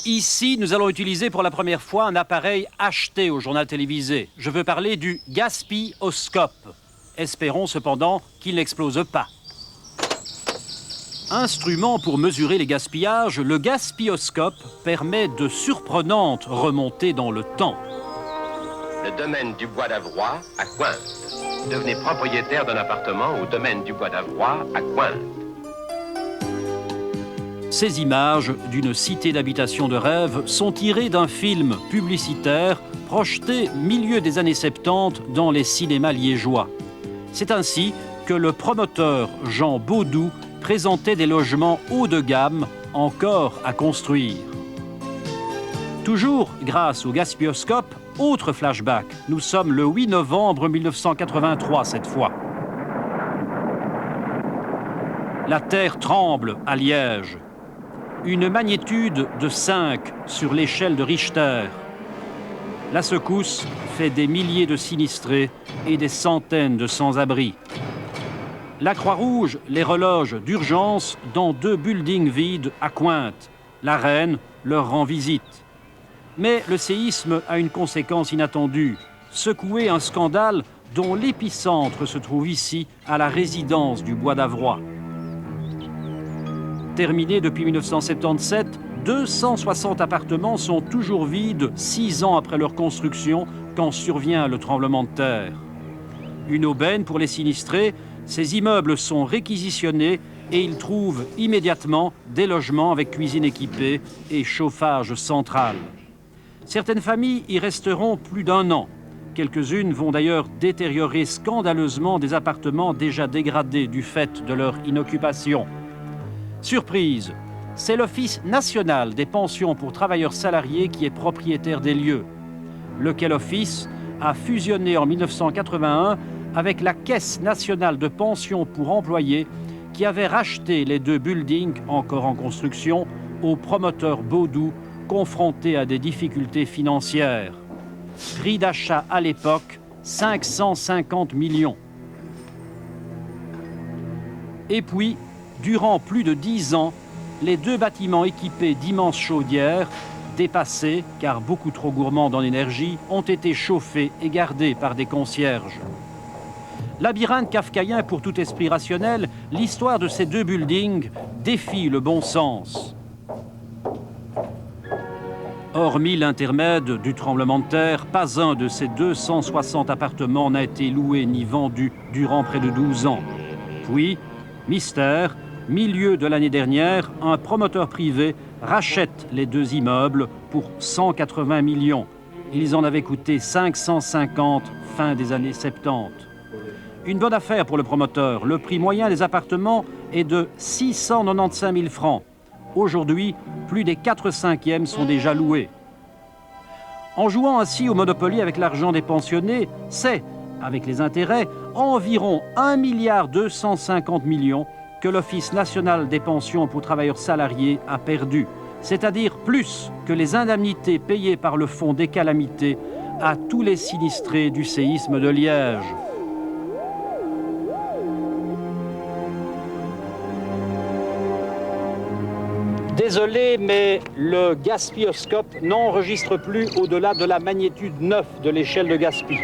Ici, nous allons utiliser pour la première fois un appareil acheté au journal télévisé. Je veux parler du gaspioscope. Espérons cependant qu'il n'explose pas. Instrument pour mesurer les gaspillages, le gaspioscope permet de surprenantes remontées dans le temps. Le domaine du Bois d'Avroy à Cointe. Devenez propriétaire d'un appartement au domaine du Bois d'Avroy à Cointe. Ces images d'une cité d'habitation de rêve sont tirées d'un film publicitaire projeté milieu des années 70 dans les cinémas liégeois. C'est ainsi que le promoteur Jean Baudou présentait des logements haut de gamme encore à construire. Toujours grâce au gaspioscope, autre flashback. Nous sommes le 8 novembre 1983 cette fois. La terre tremble à Liège. Une magnitude de 5 sur l'échelle de Richter. La secousse fait des milliers de sinistrés et des centaines de sans-abri. La Croix-Rouge les reloge d'urgence dans 2 buildings vides à Cointe. La reine leur rend visite. Mais le séisme a une conséquence inattendue. Secouer un scandale dont l'épicentre se trouve ici, à la résidence du Bois d'Avroy. Terminés depuis 1977, 260 appartements sont toujours vides 6 ans après leur construction quand survient le tremblement de terre. Une aubaine pour les sinistrés, ces immeubles sont réquisitionnés et ils trouvent immédiatement des logements avec cuisine équipée et chauffage central. Certaines familles y resteront plus d'1 an. Quelques-unes vont d'ailleurs détériorer scandaleusement des appartements déjà dégradés du fait de leur inoccupation. Surprise, c'est l'Office national des pensions pour travailleurs salariés qui est propriétaire des lieux, lequel office a fusionné en 1981 avec la Caisse nationale de pension pour employés qui avait racheté les 2 buildings encore en construction au promoteur Baudou confronté à des difficultés financières. Prix d'achat à l'époque, 550 millions. Et puis, durant plus de 10 ans, les 2 bâtiments équipés d'immenses chaudières, dépassés car beaucoup trop gourmands en énergie, ont été chauffés et gardés par des concierges. Labyrinthe kafkaïen pour tout esprit rationnel, l'histoire de ces 2 buildings défie le bon sens. Hormis l'intermède du tremblement de terre, pas un de ces 260 appartements n'a été loué ni vendu durant près de 12 ans. Puis, mystère, milieu de l'année dernière, un promoteur privé rachète les 2 immeubles pour 180 millions. Ils en avaient coûté 550 fin des années 70. Une bonne affaire pour le promoteur. Le prix moyen des appartements est de 695 000 francs. Aujourd'hui, plus des 4/5 sont déjà loués. En jouant ainsi au Monopoly avec l'argent des pensionnés, c'est, avec les intérêts, environ 1,250 milliard que l'Office national des pensions pour travailleurs salariés a perdu, c'est-à-dire plus que les indemnités payées par le Fonds des calamités à tous les sinistrés du séisme de Liège. Désolé, mais le gaspioscope n'enregistre plus au-delà de la magnitude 9 de l'échelle de Gaspy.